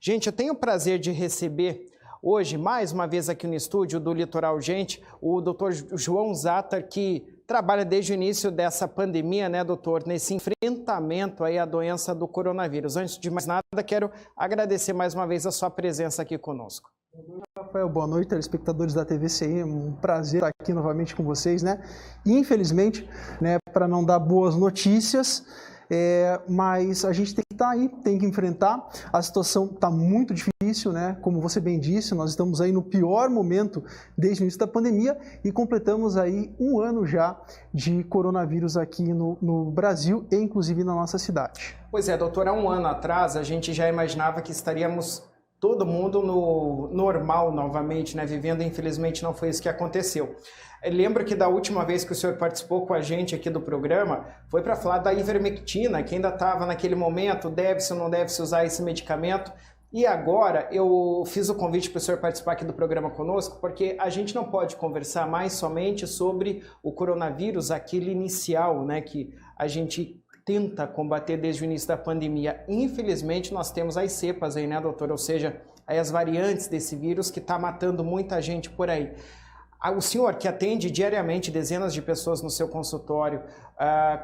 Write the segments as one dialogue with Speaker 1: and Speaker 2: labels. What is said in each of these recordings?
Speaker 1: Gente, eu tenho o prazer de receber hoje, mais uma vez aqui no estúdio do Litoral Gente, o Dr. João Zatter, que trabalha desde o início dessa pandemia, né, doutor, nesse enfrentamento aí à doença do coronavírus. Antes de mais nada, quero agradecer mais uma vez a sua presença aqui conosco.
Speaker 2: Rafael, boa noite, telespectadores da TVCI, é um prazer estar aqui novamente com vocês, né? Infelizmente, né, para não dar boas notícias, mas a gente tem que estar aí, tem que enfrentar. A situação está muito difícil, né? Como você bem disse, nós estamos aí no pior momento desde o início da pandemia e completamos aí um ano já de coronavírus aqui no Brasil e inclusive na nossa cidade.
Speaker 1: Pois é, doutor, há um ano atrás a gente já imaginava que estaríamos todo mundo no normal novamente, né? Vivendo, infelizmente não foi isso que aconteceu. Eu lembro que da última vez que o senhor participou com a gente aqui do programa, foi para falar da ivermectina, que ainda estava naquele momento, deve-se ou não deve-se usar esse medicamento. E agora eu fiz o convite para o senhor participar aqui do programa conosco, porque a gente não pode conversar mais somente sobre o coronavírus, aquele inicial, né, que a gente tenta combater desde o início da pandemia. Infelizmente, nós temos as cepas aí, né, doutor? Ou seja, aí as variantes desse vírus que está matando muita gente por aí. O senhor, que atende diariamente dezenas de pessoas no seu consultório,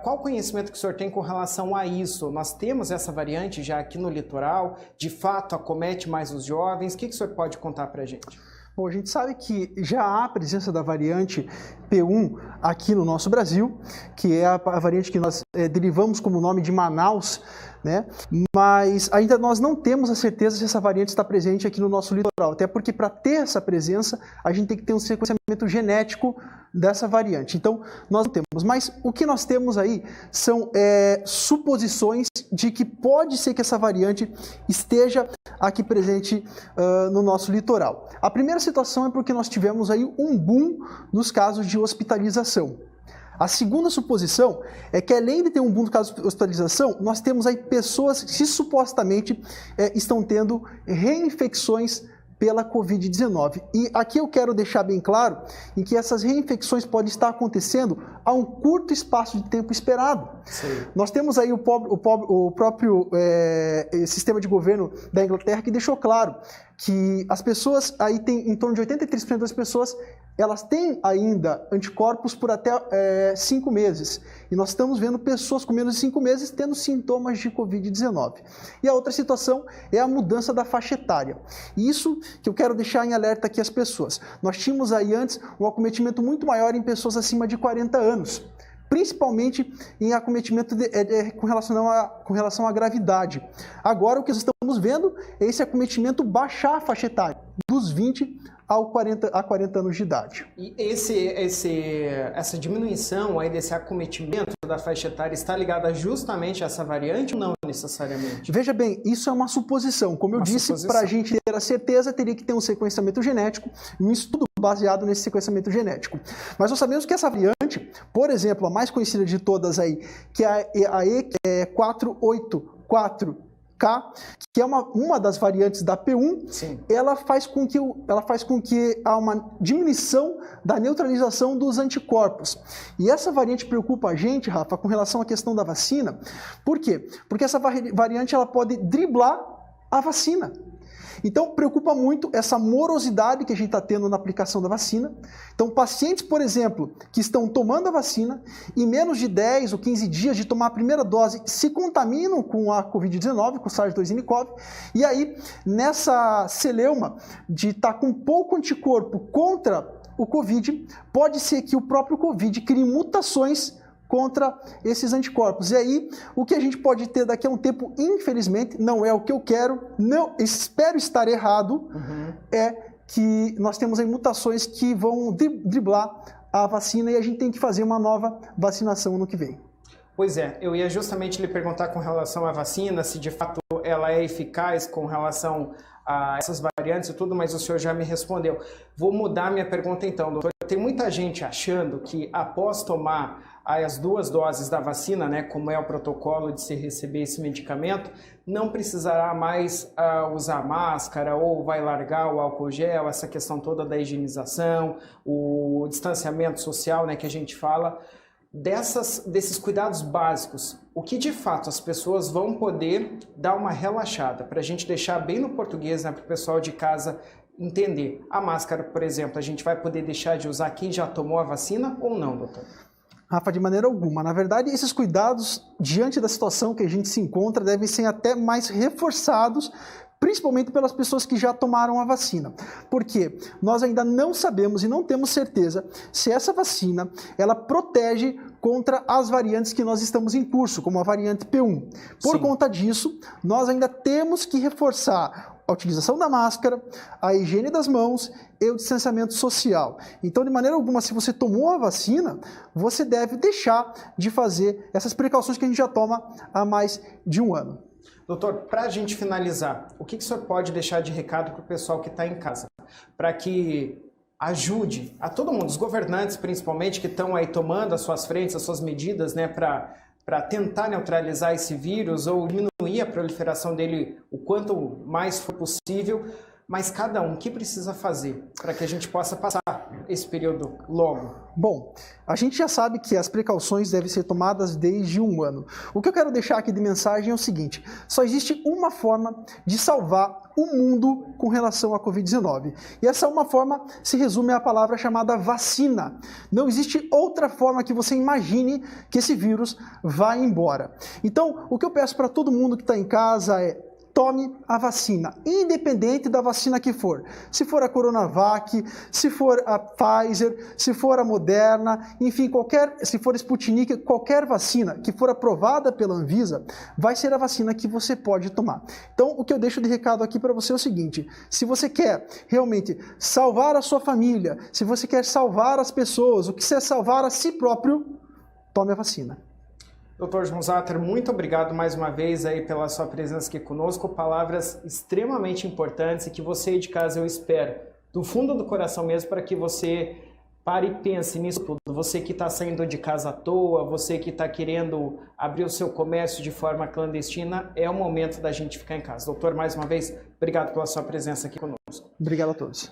Speaker 1: qual o conhecimento que o senhor tem com relação a isso? Nós temos essa variante já aqui no litoral? De fato, acomete mais os jovens? O que o senhor pode contar para a gente?
Speaker 2: Bom, a gente sabe que já há a presença da variante P1 aqui no nosso Brasil, que é a variante que nós derivamos como nome de Manaus, né? Mas ainda nós não temos a certeza se essa variante está presente aqui no nosso litoral, até porque para ter essa presença a gente tem que ter um sequenciamento genético dessa variante. Então, nós não temos. Mas o que nós temos aí são suposições de que pode ser que essa variante esteja aqui presente no nosso litoral. A primeira situação é porque nós tivemos aí um boom nos casos de hospitalização. A segunda suposição é que, além de ter um boom no caso de hospitalização, nós temos aí pessoas que supostamente estão tendo reinfecções pela Covid-19. E aqui eu quero deixar bem claro em que essas reinfecções podem estar acontecendo a um curto espaço de tempo esperado. Sim. Nós temos aí o próprio sistema de governo da Inglaterra que deixou claro que as pessoas, aí tem em torno de 83% das pessoas, elas têm ainda anticorpos por até 5 meses. E nós estamos vendo pessoas com menos de 5 meses tendo sintomas de Covid-19. E a outra situação é a mudança da faixa etária. E isso que eu quero deixar em alerta aqui as pessoas. Nós tínhamos aí antes um acometimento muito maior em pessoas acima de 40 anos. Principalmente em acometimento com relação à gravidade. Agora o que nós estamos vendo é esse acometimento baixar a faixa etária, dos 20 a 40 anos de idade.
Speaker 1: E essa diminuição aí desse acometimento da faixa etária está ligada justamente a essa variante ou não necessariamente?
Speaker 2: Veja bem, isso é uma suposição. Como eu disse, para a gente ter a certeza, teria que ter um sequenciamento genético, um estudo baseado nesse sequenciamento genético. Mas nós sabemos que essa variante, por exemplo, a mais conhecida de todas aí, que é a E484K, que é uma das variantes da P1, sim, ela faz com que há uma diminuição da neutralização dos anticorpos. E essa variante preocupa a gente, Rafa, com relação à questão da vacina. Por quê? Porque essa variante ela pode driblar a vacina. Então, preocupa muito essa morosidade que a gente está tendo na aplicação da vacina. Então, pacientes, por exemplo, que estão tomando a vacina, em menos de 10 ou 15 dias de tomar a primeira dose, se contaminam com a Covid-19, com o SARS-2 e aí, nessa celeuma de estar com pouco anticorpo contra o Covid, pode ser que o próprio Covid crie mutações contra esses anticorpos. E aí, o que a gente pode ter daqui a um tempo, infelizmente, não é o que eu quero, não espero estar errado, é que nós temos aí mutações que vão driblar a vacina e a gente tem que fazer uma nova vacinação no que vem.
Speaker 1: Pois é, eu ia justamente lhe perguntar com relação à vacina, se de fato ela é eficaz com relação a essas variantes e tudo, mas o senhor já me respondeu. Vou mudar minha pergunta então, doutor. Tem muita gente achando que após tomar as 2 doses da vacina, né, como é o protocolo de se receber esse medicamento, não precisará mais usar máscara ou vai largar o álcool gel, essa questão toda da higienização, o distanciamento social, né, que a gente fala. desses cuidados básicos, o que de fato as pessoas vão poder dar uma relaxada, para a gente deixar bem no português, né, para o pessoal de casa entender. A máscara, por exemplo, a gente vai poder deixar de usar quem já tomou a vacina ou não, doutor?
Speaker 2: Rafa, de maneira alguma. Na verdade, esses cuidados, diante da situação que a gente se encontra, devem ser até mais reforçados, principalmente pelas pessoas que já tomaram a vacina. Porque nós ainda não sabemos e não temos certeza se essa vacina ela protege contra as variantes que nós estamos em curso, como a variante P1. Por conta disso, nós ainda temos que reforçar a utilização da máscara, a higiene das mãos e o distanciamento social. Então, de maneira alguma, se você tomou a vacina, você deve deixar de fazer essas precauções que a gente já toma há mais de um ano.
Speaker 1: Doutor, para a gente finalizar, o que o senhor pode deixar de recado para o pessoal que está em casa? Para que ajude a todo mundo, os governantes principalmente, que estão aí tomando as suas frentes, as suas medidas, né, para tentar neutralizar esse vírus ou diminuir a proliferação dele o quanto mais for possível, mas cada um, o que precisa fazer para que a gente possa passar esse período logo?
Speaker 2: Bom, a gente já sabe que as precauções devem ser tomadas desde um ano. O que eu quero deixar aqui de mensagem é o seguinte: só existe uma forma de salvar o mundo com relação à Covid-19. E essa uma forma se resume à palavra chamada vacina. Não existe outra forma que você imagine que esse vírus vá embora. Então, o que eu peço para todo mundo que está em casa é: tome a vacina, independente da vacina que for. Se for a Coronavac, se for a Pfizer, se for a Moderna, enfim, se for a Sputnik, qualquer vacina que for aprovada pela Anvisa, vai ser a vacina que você pode tomar. Então, o que eu deixo de recado aqui para você é o seguinte: se você quer realmente salvar a sua família, se você quer salvar as pessoas, o que você é salvar a si próprio, tome a vacina.
Speaker 1: Dr. João Zatter, muito obrigado mais uma vez aí pela sua presença aqui conosco, palavras extremamente importantes e que você de casa, eu espero, do fundo do coração mesmo, para que você pare e pense nisso tudo. Você que está saindo de casa à toa, você que está querendo abrir o seu comércio de forma clandestina, é o momento da gente ficar em casa. Doutor, mais uma vez, obrigado pela sua presença aqui conosco.
Speaker 2: Obrigado a todos.